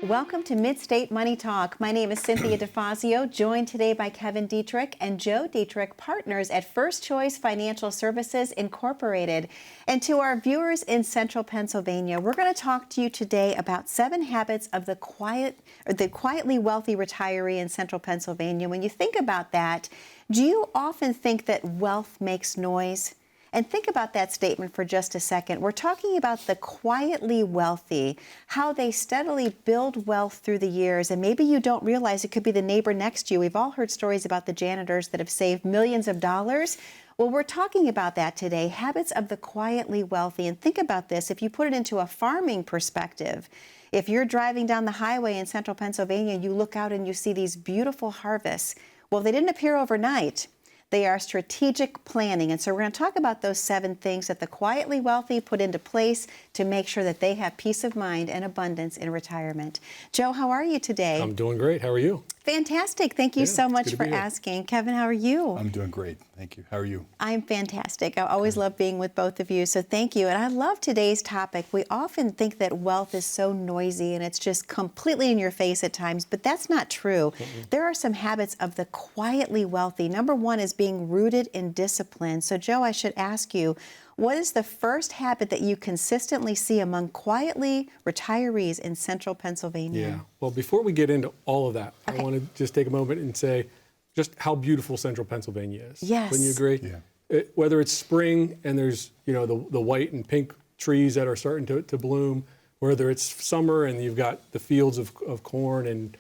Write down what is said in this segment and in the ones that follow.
Welcome to Mid-State Money Talk. My name is Cynthia DiFazio, joined today by Kevin Deitrich and Joe Deitrich, partners at First Choice Financial Services Incorporated. And to our viewers in Central Pennsylvania, we're going to talk to you today about 7 habits of the quietly wealthy retiree in Central Pennsylvania. When you think about that, do you often think that wealth makes noise? And think about that statement for just a second. We're talking about the quietly wealthy, how they steadily build wealth through the years. And maybe you don't realize it could be the neighbor next to you. We've all heard stories about the janitors that have saved millions of dollars. Well, we're talking about that today, habits of the quietly wealthy. And think about this, if you put it into a farming perspective, if you're driving down the highway in Central Pennsylvania, you look out and you see these beautiful harvests. Well, they didn't appear overnight. They are strategic planning. And so we're going to talk about those 7 things that the quietly wealthy put into place to make sure that they have peace of mind and abundance in retirement. Joe, how are you today? I'm doing great. How are you? Fantastic. Thank you so much for asking. Kevin, how are you? I'm doing great. Thank you. How are you? I'm fantastic. I always love being with both of you, so thank you. And I love today's topic. We often think that wealth is so noisy and it's just completely in your face at times, but that's not true. There are some habits of the quietly wealthy. Number 1 is being rooted in discipline. So, Joe, I should ask you, what is the first habit that you consistently see among quietly retirees in Central Pennsylvania? Yeah. Well, before we get into all of that, I want to just take a moment and say just how beautiful Central Pennsylvania is. Yes. Wouldn't you agree? Yeah. Whether it's spring and there's, the white and pink trees that are starting to bloom, whether it's summer and you've got the fields of corn and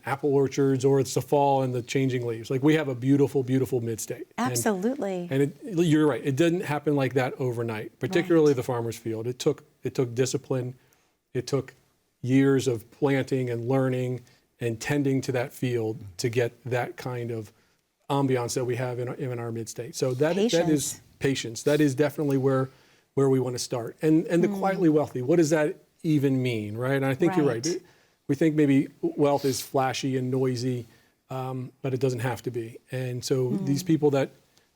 apple orchards, or it's the fall and the changing leaves. Like, we have a beautiful, beautiful mid-state. Absolutely. And you're right. It didn't happen like that overnight, particularly the farmer's field. It took discipline. It took years of planting and learning and tending to that field to get that kind of ambiance that we have in our mid-state. So that is patience. That is definitely where we want to start. And the quietly wealthy, what does that even mean, right? And I think you're right. We think maybe wealth is flashy and noisy, but it doesn't have to be. And so these people that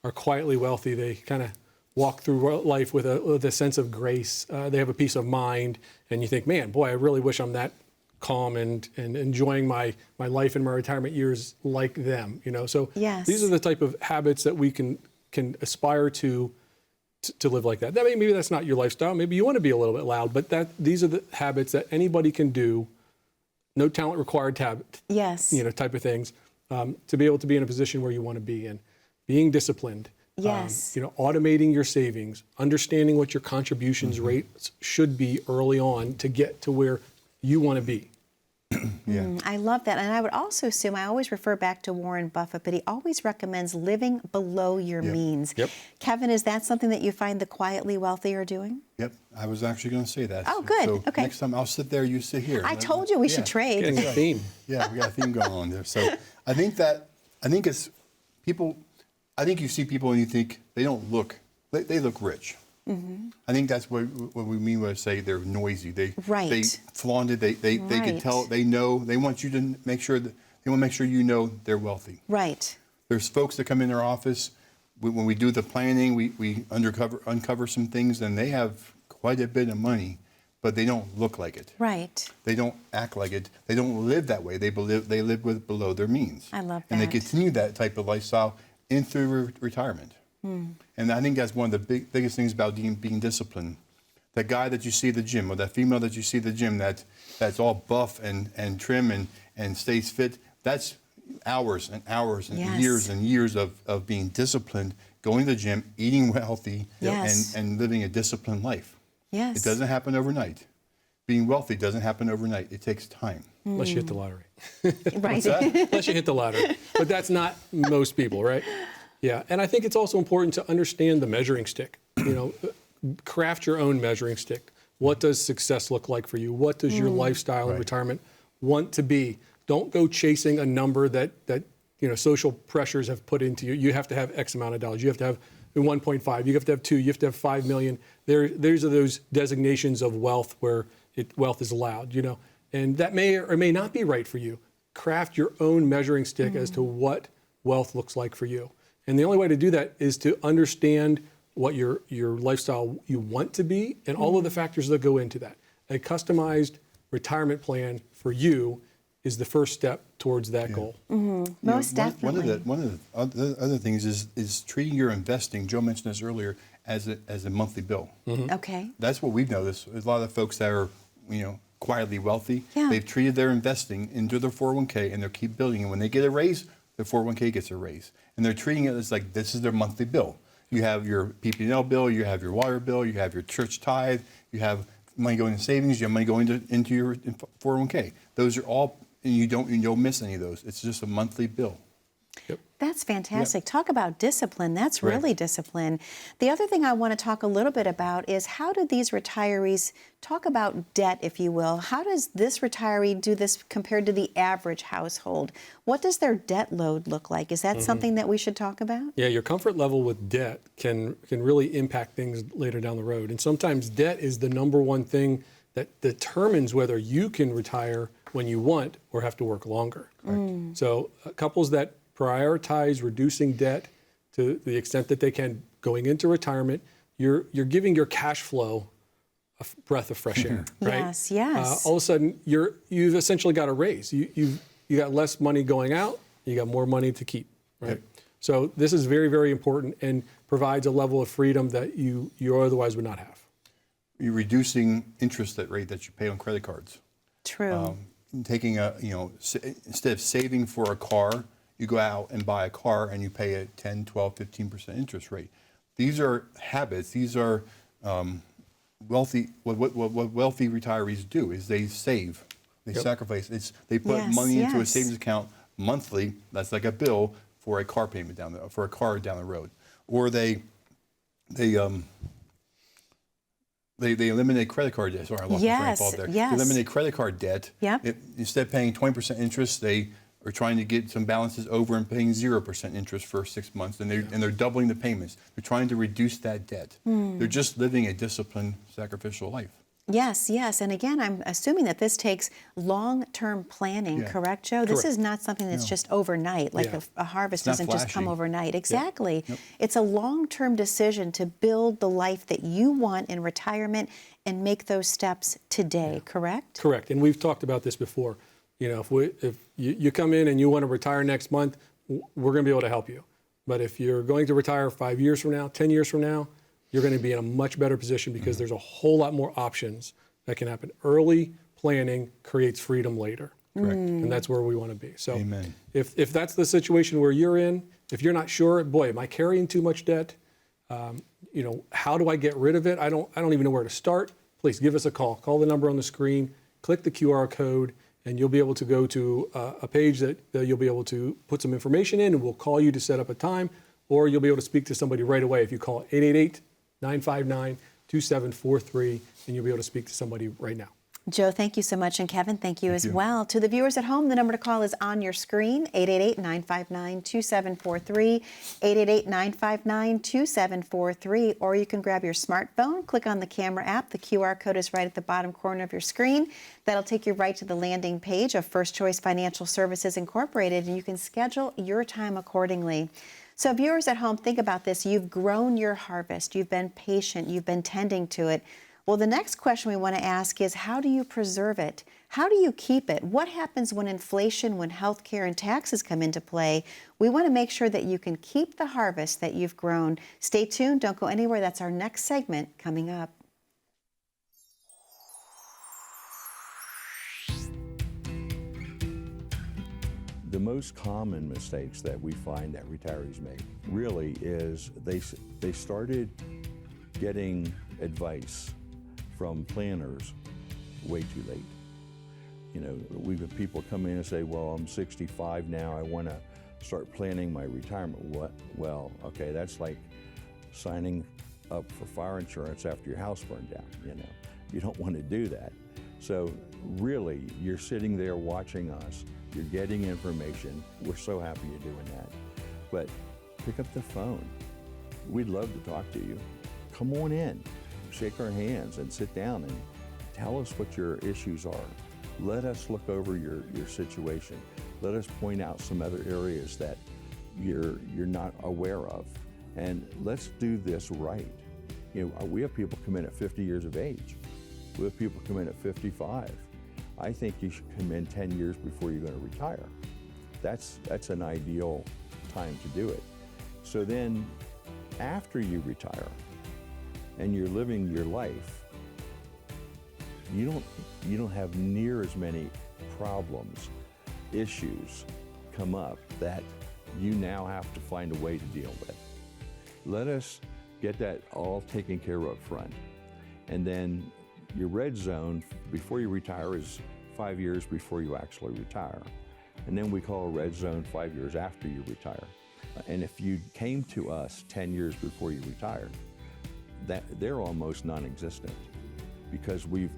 are quietly wealthy, they kind of walk through life with a sense of grace. They have a peace of mind, and you think, man, boy, I really wish I'm that calm and enjoying my life in my retirement years like them. So these are the type of habits that we can aspire to live like that. Maybe that's not your lifestyle. Maybe you want to be a little bit loud, but these are the habits that anybody can do. No talent required type of things, to be able to be in a position where you want to be in. Being disciplined, automating your savings, understanding what your contributions rates should be early on to get to where you want to be. I love that. And I would also assume, I always refer back to Warren Buffett, but he always recommends living below your means. Kevin, is that something that you find the quietly wealthy are doing? Yep. I was actually going to say that. Oh, good. So okay. Next time I'll sit there, you sit here. I told you we should trade. Getting a theme. Yeah, we got a theme going on there. So I think it's people, I think you see people and you think they don't look, they look rich. I think that's what we mean when I say they're noisy. They flaunt it. They can tell. They know. They want you to make sure that they want to make sure you know they're wealthy. Right. There's folks that come in our office when we do the planning. We uncover some things, and they have quite a bit of money, but they don't look like it. Right. They don't act like it. They don't live that way. They live below their means. I love that. And they continue that type of lifestyle into retirement. And I think that's one of the biggest things about being disciplined. That guy that you see at the gym, or that female that you see at the gym that's all buff and trim and stays fit, that's hours and hours and years of being disciplined, going to the gym, eating healthy, and living a disciplined life. Yes. It doesn't happen overnight. Being wealthy doesn't happen overnight. It takes time. Unless you hit the lottery. Right. Unless you hit the lottery. But that's not most people, right? Yeah, and I think it's also important to understand the measuring stick. Craft your own measuring stick. What does success look like for you? What does your lifestyle in retirement want to be? Don't go chasing a number that social pressures have put into you. You have to have X amount of dollars. You have to have 1.5. You have to have 2. You have to have 5 million. There's those designations of wealth where wealth is allowed. And that may or may not be right for you. Craft your own measuring stick as to what wealth looks like for you. And the only way to do that is to understand what your lifestyle you want to be and all of the factors that go into that. A customized retirement plan for you is the first step towards that goal. Most definitely. One of the other things is treating your investing. Joe mentioned this earlier as a monthly bill. Okay. That's what we've noticed. There's a lot of folks that are quietly wealthy. Yeah. They've treated their investing into their 401k and they keep building. And when they get a raise, their 401k gets a raise. And they're treating it as like this is their monthly bill. You have your PP&L bill, you have your water bill, you have your church tithe, you have money going into savings, you have money going into your 401k. Those are all, and you don't miss any of those. It's just a monthly bill. Yep. That's fantastic. Talk about discipline. That's Right. really discipline. The other thing I want to talk a little bit about is how do these retirees talk about debt, if you will? How does this retiree do this compared to the average household? What does their debt load look like? Is that something that we should talk about? Yeah, your comfort level with debt can really impact things later down the road. And sometimes debt is the number one thing that determines whether you can retire when you want or have to work longer. So couples that prioritize reducing debt to the extent that they can going into retirement, you're giving your cash flow a breath of fresh air, right? Yes, yes. All of a sudden, you've essentially got a raise. You got less money going out, you got more money to keep, right? Yep. So this is very, very important and provides a level of freedom that you otherwise would not have. You're reducing interest rate that you pay on credit cards. True. Taking instead of saving for a car, you go out and buy a car and you pay a 10, 12, 15% interest rate. These are habits. These are wealthy. What wealthy retirees do is they save, they sacrifice. They put money into a savings account monthly. That's like a bill for a car payment for a car down the road, or they eliminate credit card debt. Sorry, I lost my train of thought there. Yes. They eliminate credit card debt. Yep. Instead of paying 20% interest, they are trying to get some balances over and paying 0% interest for 6 months, and they're doubling the payments. They're trying to reduce that debt. They're just living a disciplined, sacrificial life. Yes, yes. And again, I'm assuming that this takes long-term planning, correct, Joe? This is not something that's just overnight, like a harvest doesn't just come overnight. Exactly. Yep. It's a long-term decision to build the life that you want in retirement and make those steps today, correct? Correct. And we've talked about this before. If you come in and you want to retire next month, we're going to be able to help you. But if you're going to retire 5 years from now, 10 years from now, you're going to be in a much better position because there's a whole lot more options that can happen. Early planning creates freedom later. Correct. And that's where we want to be. So Amen. if that's the situation where you're in, if you're not sure, boy, am I carrying too much debt? How do I get rid of it? I don't even know where to start. Please give us a call. Call the number on the screen, click the QR code, and you'll be able to go to a page that you'll be able to put some information in, and we'll call you to set up a time, or you'll be able to speak to somebody right away. If you call 888-959-2743, and you'll be able to speak to somebody right now. Joe, thank you so much. And Kevin, thank you as well. To the viewers at home, the number to call is on your screen, 888-959-2743, 888-959-2743, or you can grab your smartphone, click on the camera app. The QR code is right at the bottom corner of your screen. That'll take you right to the landing page of First Choice Financial Services Incorporated, and you can schedule your time accordingly. So viewers at home, think about this. You've grown your harvest. You've been patient. You've been tending to it. Well, the next question we want to ask is, how do you preserve it? How do you keep it? What happens when inflation, when healthcare and taxes come into play? We want to make sure that you can keep the harvest that you've grown. Stay tuned. Don't go anywhere. That's our next segment coming up. The most common mistakes that we find that retirees make really is they started getting advice from planners way too late. We've had people come in and say, well, I'm 65 now, I want to start planning my retirement. What? Well, okay, that's like signing up for fire insurance after your house burned down. You don't want to do that. So really, you're sitting there watching us, you're getting information. We're so happy you're doing that. But pick up the phone. We'd love to talk to you. Come on in, shake our hands and sit down and tell us what your issues are. Let us look over your situation. Let us point out some other areas that you're not aware of. And let's do this right. We have people come in at 50 years of age. We have people come in at 55. I think you should come in 10 years before you're going to retire. That's an ideal time to do it. So then, after you retire and you're living your life, you don't have near as many problems, issues come up that you now have to find a way to deal with. Let us get that all taken care of up front. And then your red zone before you retire is 5 years before you actually retire. And then we call a red zone 5 years after you retire. And if you came to us 10 years before you retired, they're almost non-existent, because we've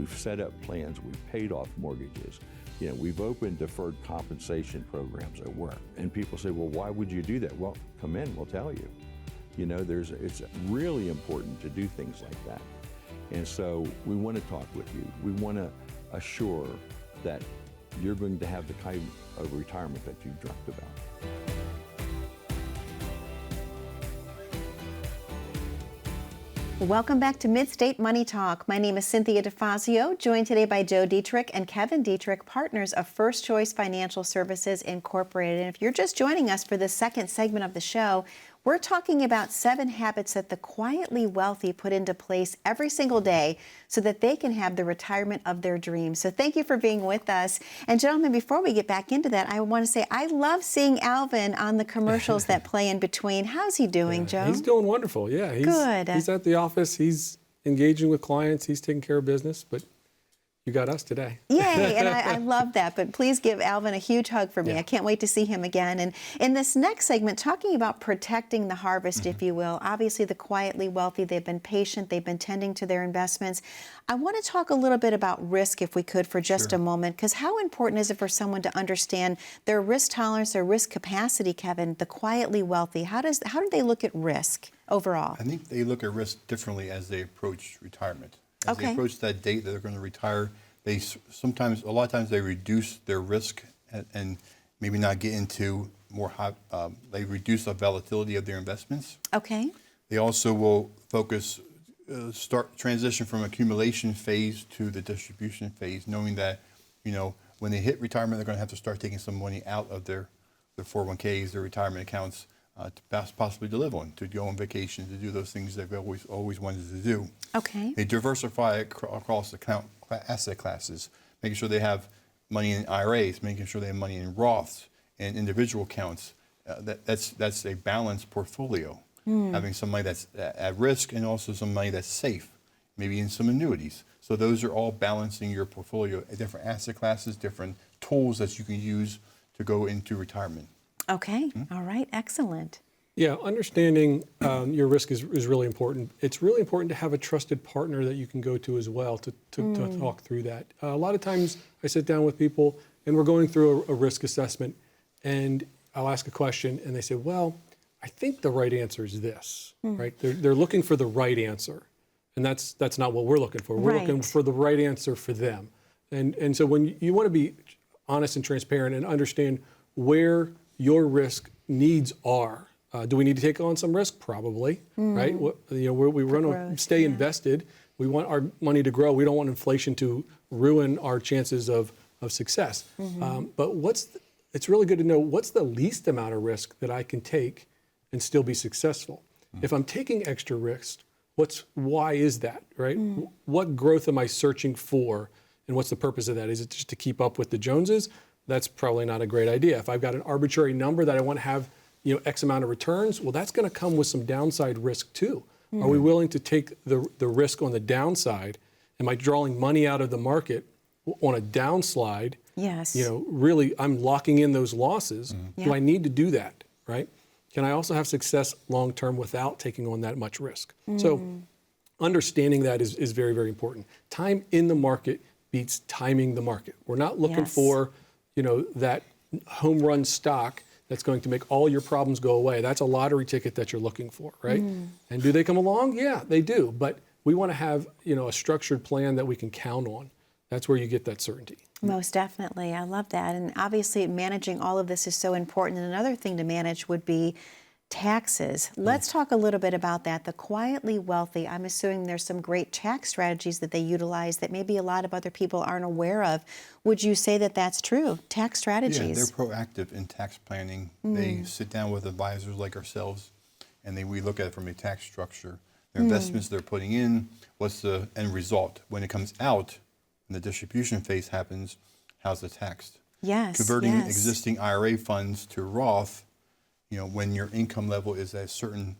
set up plans, we've paid off mortgages, we've opened deferred compensation programs at work. And people say, well, why would you do that? Well, come in, we'll tell you. It's really important to do things like that. And so we want to talk with you. We want to assure that you're going to have the kind of retirement that you've dreamt about. Welcome back to Mid-State Money Talk. My name is Cynthia DiFazio, joined today by Joe Deitrich and Kevin Deitrich, partners of First Choice Financial Services Incorporated. And if you're just joining us for the second segment of the show, we're talking about 7 habits that the quietly wealthy put into place every single day so that they can have the retirement of their dreams. So thank you for being with us. And gentlemen, before we get back into that, I want to say I love seeing Alvin on the commercials that play in between. How's he doing, Joe? He's doing wonderful. Yeah, Good. He's at the office. He's engaging with clients. He's taking care of business. But you got us today. Yay, and I love that. But please give Alvin a huge hug for me. Yeah. I can't wait to see him again. And in this next segment, talking about protecting the harvest, if you will. Obviously, the quietly wealthy, they've been patient. They've been tending to their investments. I want to talk a little bit about risk, if we could, for just a moment, because how important is it for someone to understand their risk tolerance, their risk capacity, Kevin, the quietly wealthy? How do they look at risk overall? I think they look at risk differently as they approach retirement. As they approach that date that they're going to retire, a lot of times they reduce their risk and maybe not get into more high, they reduce the volatility of their investments. Okay. They also will focus, transition from accumulation phase to the distribution phase, knowing that, when they hit retirement, they're going to have to start taking some money out of their 401ks, their retirement accounts, to possibly to live on, to go on vacation, to do those things they've always wanted to do. Okay. They diversify across the asset classes, making sure they have money in IRAs, making sure they have money in Roths and individual accounts. That's a balanced portfolio, having some money that's at risk and also some money that's safe, maybe in some annuities. So those are all balancing your portfolio, different asset classes, different tools that you can use to go into retirement. Okay. All right. Excellent. Yeah, understanding your risk is really important. It's really important to have a trusted partner that you can go to as well to talk through that. A lot of times I sit down with people and we're going through a risk assessment, and I'll ask a question and they say, well, I think the right answer is this, right? They're looking for the right answer, and that's not what we're looking for. We're looking for the right answer for them. And so when you want to be honest and transparent and understand where your risk needs are. Do we need to take on some risk? Probably, right? We want to stay invested. We want our money to grow. We don't want inflation to ruin our chances of success. But it's really good to know what's the least amount of risk that I can take and still be successful. If I'm taking extra risk, why is that, right? What growth am I searching for, and what's the purpose of that? Is it just to keep up with the Joneses? That's probably not a great idea. If I've got an arbitrary number that I want to have, X amount of returns, well, that's going to come with some downside risk too. Are we willing to take the risk on the downside? Am I drawing money out of the market on a downslide? Yes. Really, I'm locking in those losses. Do I need to do that, right? Can I also have success long-term without taking on that much risk? So understanding that is very, very important. Time in the market beats timing the market. We're not looking for that home run stock that's going to make all your problems go away. That's a lottery ticket that you're looking for, right? And do they come along? Yeah, they do. But we want to have, a structured plan that we can count on. That's where you get that certainty. Most definitely. I love that. And obviously managing all of this is so important. And another thing to manage would be taxes. Let's talk a little bit about that. The quietly wealthy, I'm assuming there's some great tax strategies that they utilize that maybe a lot of other people aren't aware of. Would you say that that's true? Tax strategies? Yeah, they're proactive in tax planning. They sit down with advisors like ourselves, and we look at it from a tax structure. Their investments they're putting in, what's the end result? When it comes out, when the distribution phase happens, how's it taxed? Yes. Converting yes. existing IRA funds to Roth, when your income level is at a certain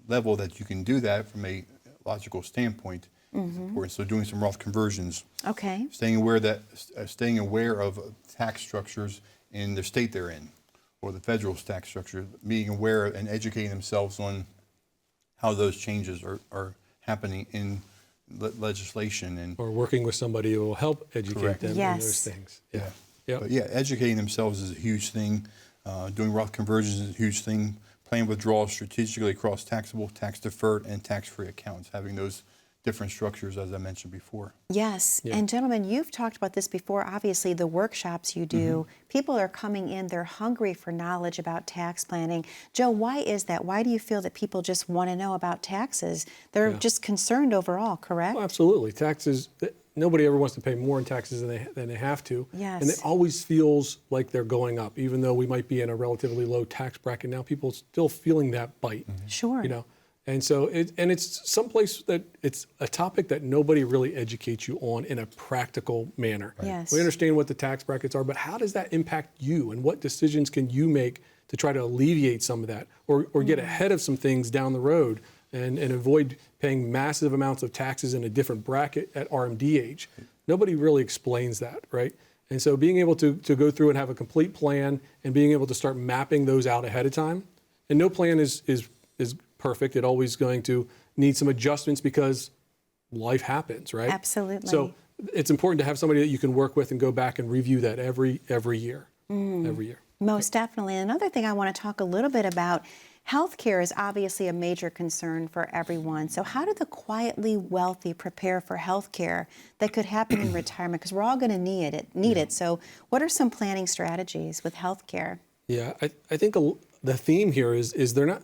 level that you can do that from a logical standpoint is important. So doing some Roth conversions. Okay. Staying aware of tax structures in the state they're in, or the federal tax structure, being aware and educating themselves on how those changes are happening in legislation or working with somebody who will help educate Correct. them Yes. in those things. Yeah. Yep. But yeah, educating themselves is a huge thing. Doing Roth conversions is a huge thing. Planning withdrawals strategically across taxable, tax deferred, and tax-free accounts. Having those different structures, as I mentioned before. Yes. Yeah. And gentlemen, you've talked about this before. Obviously, the workshops you do, people are coming in, they're hungry for knowledge about tax planning. Joe, why is that? Why do you feel that people just want to know about taxes? They're just concerned overall, correct? Well, absolutely. Taxes, nobody ever wants to pay more in taxes than they have to. Yes. And it always feels like they're going up, even though we might be in a relatively low tax bracket now. People still feeling that bite. Sure. And so it's someplace that it's a topic that nobody really educates you on in a practical manner. Yes. We understand what the tax brackets are, but how does that impact you, and what decisions can you make to try to alleviate some of that, or get ahead of some things down the road and avoid paying massive amounts of taxes in a different bracket at RMD age? Nobody really explains that, right? And so being able to go through and have a complete plan and being able to start mapping those out ahead of time, and no plan is perfect. It's always going to need some adjustments because life happens, right? Absolutely. So it's important to have somebody that you can work with and go back and review that every year. Every year. Most definitely. Another thing I want to talk a little bit about, healthcare is obviously a major concern for everyone. So how do the quietly wealthy prepare for healthcare that could happen in retirement? Because we're all going to need it. So what are some planning strategies with healthcare? Yeah, I think the theme here is they're not,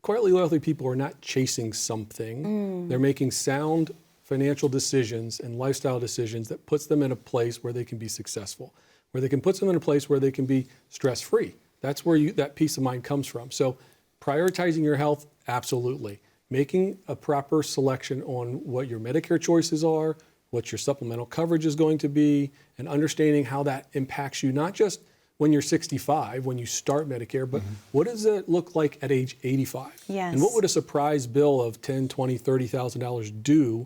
quietly wealthy people are not chasing something. They're making sound financial decisions and lifestyle decisions that puts them in a place where they can be successful, where they can put them in a place where they can be stress-free. That's where that peace of mind comes from. So prioritizing your health, absolutely. Making a proper selection on what your Medicare choices are, what your supplemental coverage is going to be, and understanding how that impacts you, not just when you're 65, when you start Medicare, but what does it look like at age 85? Yes. And what would a surprise bill of $10,000, $20,000, $30,000 do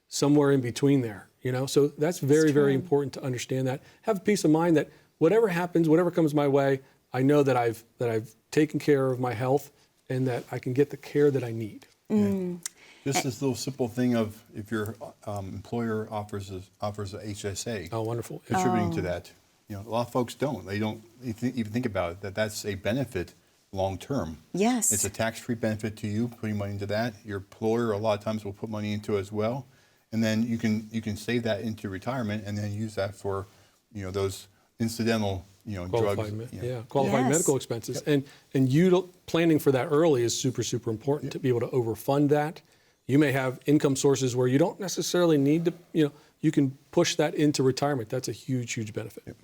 somewhere in between there? So that's very, very important to understand that. Have peace of mind that whatever happens, whatever comes my way, I know that I've taken care of my health and that I can get the care that I need. Just this little simple thing of if your employer offers a HSA. Oh, wonderful. Contributing to that. A lot of folks don't. They don't even think about it, that's a benefit long term. Yes. It's a tax-free benefit to you, putting money into that. Your employer a lot of times will put money into it as well. And then you can save that into retirement and then use that for, those incidental, drugs. Qualified medical expenses. And planning for that early is super, super important to be able to overfund that. You may have income sources where you don't necessarily need to, you can push that into retirement. That's a huge, huge benefit.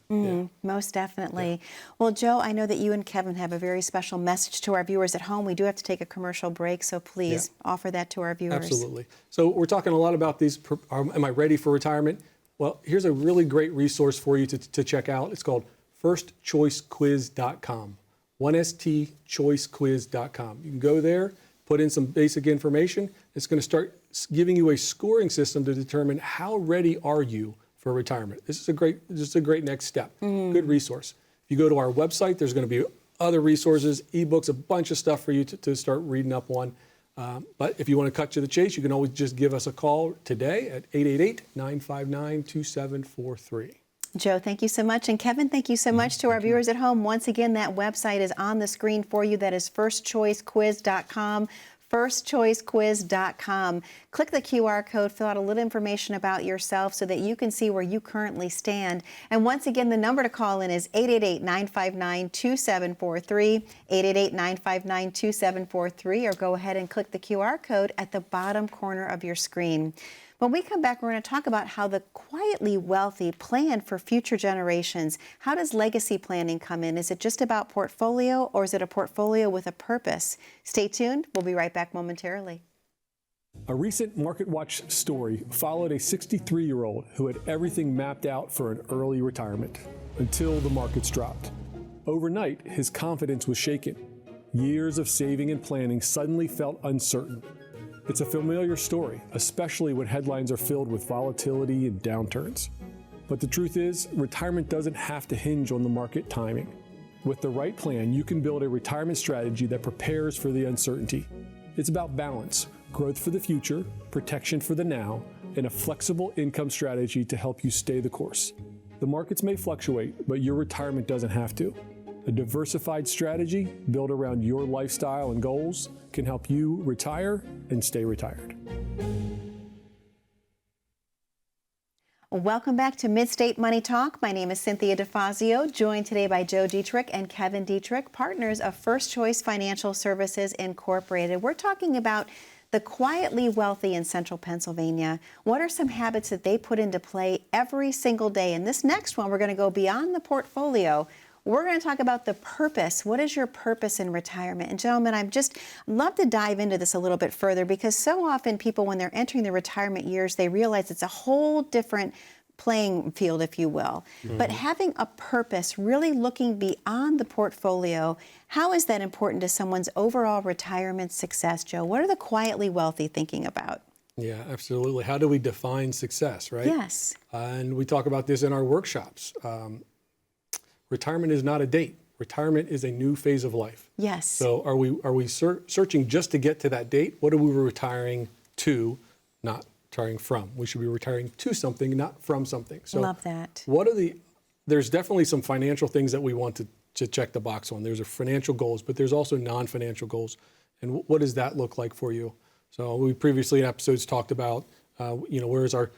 Most definitely. Well, Joe, I know that you and Kevin have a very special message to our viewers at home. We do have to take a commercial break, so please offer that to our viewers. Absolutely. So we're talking a lot about these, am I ready for retirement? Well, here's a really great resource for you to check out. It's called firstchoicequiz.com, 1stchoicequiz.com. You can go there, put in some basic information. It's going to start giving you a scoring system to determine how ready are you for retirement. This is a great next step. Good resource. If you go to our website, there's going to be other resources, ebooks, a bunch of stuff for you to start reading up on. But if you want to cut to the chase, you can always just give us a call today at 888-959-2743. Joe, thank you so much. And Kevin, thank you so much to our viewers at home. Once again, that website is on the screen for you. That is firstchoicequiz.com. firstchoicequiz.com. Click the QR code, fill out a little information about yourself so that you can see where you currently stand. And once again, the number to call in is 888-959-2743, 888-959-2743, or go ahead and click the QR code at the bottom corner of your screen. When we come back, we're going to talk about how the quietly wealthy plan for future generations. How does legacy planning come in? Is it just about portfolio, or is it a portfolio with a purpose? Stay tuned. We'll be right back momentarily. A recent MarketWatch story followed a 63-year-old who had everything mapped out for an early retirement until the markets dropped. Overnight, his confidence was shaken. Years of saving and planning suddenly felt uncertain. It's a familiar story, especially when headlines are filled with volatility and downturns. But the truth is, retirement doesn't have to hinge on the market timing. With the right plan, you can build a retirement strategy that prepares for the uncertainty. It's about balance, growth for the future, protection for the now, and a flexible income strategy to help you stay the course. The markets may fluctuate, but your retirement doesn't have to. A diversified strategy built around your lifestyle and goals can help you retire and stay retired. Welcome back to Mid-State Money Talk. My name is Cynthia DiFazio, joined today by Joe Deitrich and Kevin Deitrich, partners of First Choice Financial Services Incorporated. We're talking about the quietly wealthy in central Pennsylvania. What are some habits that they put into play every single day? And this next one, we're going to go beyond the portfolio. We're going to talk about the purpose. What is your purpose in retirement? And gentlemen, I'd love to dive into this a little bit further, because so often people, when they're entering the retirement years, they realize it's a whole different playing field, if you will. Mm-hmm. But having a purpose, really looking beyond the portfolio, how is that important to someone's overall retirement success, Joe? What are the quietly wealthy thinking about? Yeah, absolutely. How do we define success, right? Yes. And we talk about this in our workshops. Retirement is not a date. Retirement is a new phase of life. Yes. So are we searching just to get to that date? What are we retiring to, not retiring from? We should be retiring to something, not from something. So love that. There's definitely some financial things that we want to check the box on. There's financial goals, but there's also non-financial goals. And what does that look like for you? So we previously in episodes talked about, where's our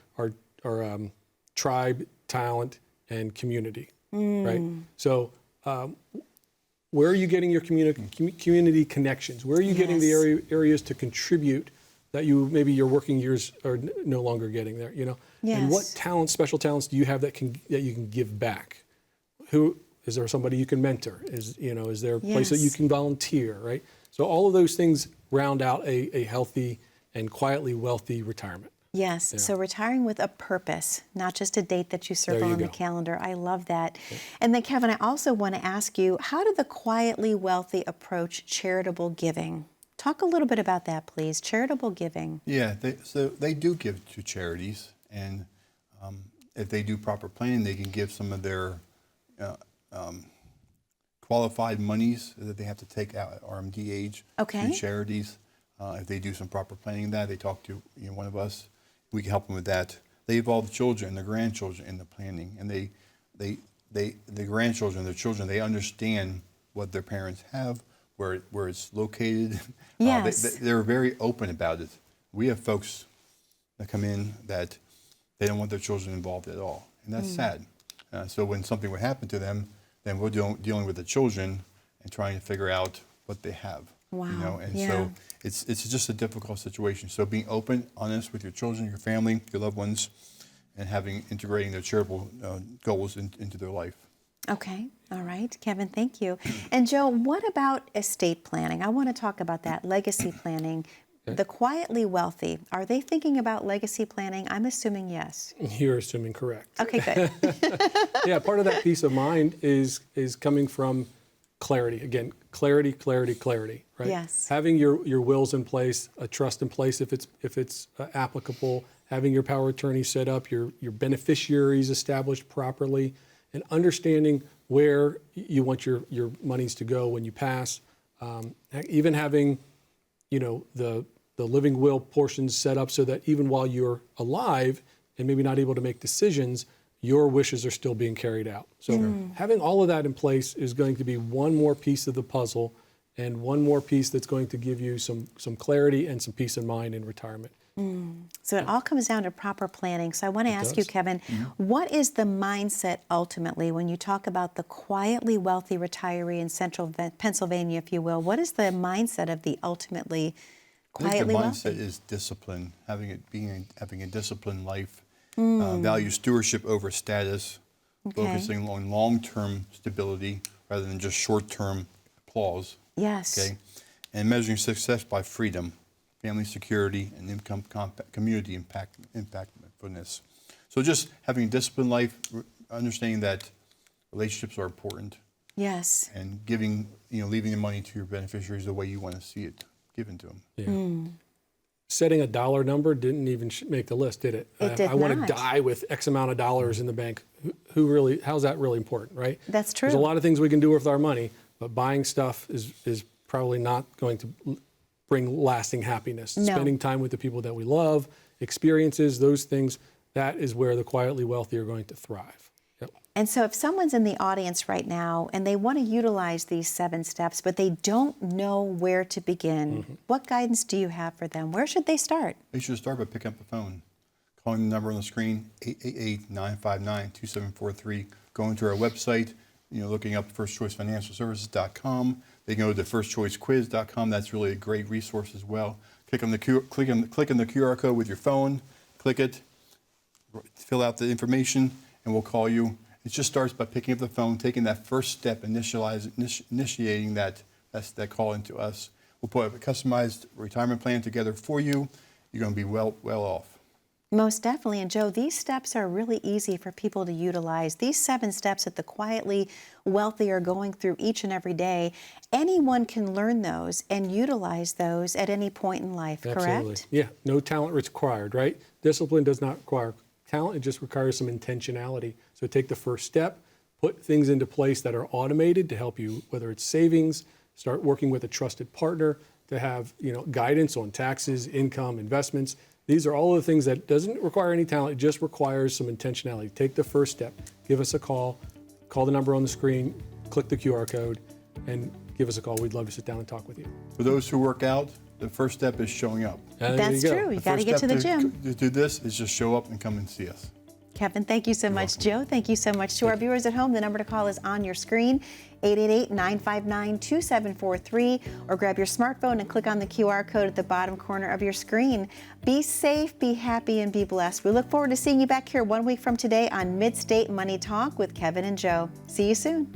tribe, talent, and community. Right. So, where are you getting your community connections? Where are you getting the areas to contribute that your working years are no longer getting there? Yes. And what special talents do you have that you can give back? Is there somebody you can mentor? Is there a place that you can volunteer? Right. So all of those things round out a healthy and quietly wealthy retirement. Yes, yeah. So retiring with a purpose, not just a date that you circle on the calendar. I love that. Yeah. And then, Kevin, I also want to ask you, how do the quietly wealthy approach charitable giving? Talk a little bit about that, please. Charitable giving. Yeah, they do give to charities, and if they do proper planning, they can give some of their qualified monies that they have to take out at RMD age to charities. If they do some proper planning, they talk to one of us. We can help them with that. They involve the children and the grandchildren in the planning, and the grandchildren, the children, they understand what their parents have, where it's located. Yes. They're very open about it. We have folks that come in that they don't want their children involved at all, and that's sad. So when something would happen to them, then we're dealing with the children and trying to figure out what they have. Wow. So it's just a difficult situation. So being open, honest with your children, your family, your loved ones, and integrating their charitable goals into their life. Okay. All right. Kevin, thank you. And Joe, what about estate planning? I want to talk about that, legacy planning. Okay. The quietly wealthy, are they thinking about legacy planning? I'm assuming yes. You're assuming correct. Okay, good. Yeah, part of that peace of mind is coming from clarity. Again, clarity, right? Yes. Having your wills in place, a trust in place if it's applicable, having your power of attorney set up, your beneficiaries established properly, and understanding where you want your monies to go when you pass. Even having, the living will portions set up so that even while you're alive and maybe not able to make decisions, your wishes are still being carried out. So having all of that in place is going to be one more piece of the puzzle and one more piece that's going to give you some clarity and some peace of mind in retirement. So it all comes down to proper planning. So I want to ask you, does. Kevin, what is the mindset ultimately when you talk about the quietly wealthy retiree in central Pennsylvania, if you will? What is the mindset of the ultimately quietly I think wealthy? the mindset is discipline, having a disciplined life, value stewardship over status, focusing on long-term stability rather than just short-term applause. Yes. Okay, and measuring success by freedom, family security, and income, community impactfulness. So just having a disciplined life, understanding that relationships are important, Yes. and giving, leaving the money to your beneficiaries the way you want to see it given to them. Yeah. Setting a dollar number didn't even make the list, did it? It did I want to not. die with X amount of dollars in the bank. How's that really important, right? That's true. There's a lot of things we can do with our money, but buying stuff is probably not going to bring lasting happiness. No. Spending time with the people that we love, experiences, those things, that is where the quietly wealthy are going to thrive. Yep. And so if someone's in the audience right now and they want to utilize these 7 steps, but they don't know where to begin, what guidance do you have for them? Where should they start? They should start by picking up the phone, calling the number on the screen, 888-959-2743, going to our website, looking up firstchoicefinancialservices.com. They can go to firstchoicequiz.com. That's really a great resource as well. Click on the QR code with your phone, click it, fill out the information, and we'll call you. It just starts by picking up the phone, taking that first step, initiating that call into us. We'll put a customized retirement plan together for you. You're going to be well off. Most definitely. And Joe, these steps are really easy for people to utilize. These 7 steps that the quietly wealthy are going through each and every day, anyone can learn those and utilize those at any point in life, correct? Absolutely. Yeah, no talent required, right? Discipline does not require talent, it just requires some intentionality. So take the first step, put things into place that are automated to help you, whether it's savings, start working with a trusted partner to have guidance on taxes, income, investments. These are all the things that doesn't require any talent, it just requires some intentionality. Take the first step, give us a call the number on the screen, click the QR code, and give us a call. We'd love to sit down and talk with you. For those who work out, the first step is showing up. That's true. You got to get to the gym. To do this is just show up and come and see us. Kevin, thank you so much. Joe, thank you so much. To our viewers at home, the number to call is on your screen, 888-959-2743, or grab your smartphone and click on the QR code at the bottom corner of your screen. Be safe, be happy, and be blessed. We look forward to seeing you back here 1 week from today on Mid-State Money Talk with Kevin and Joe. See you soon.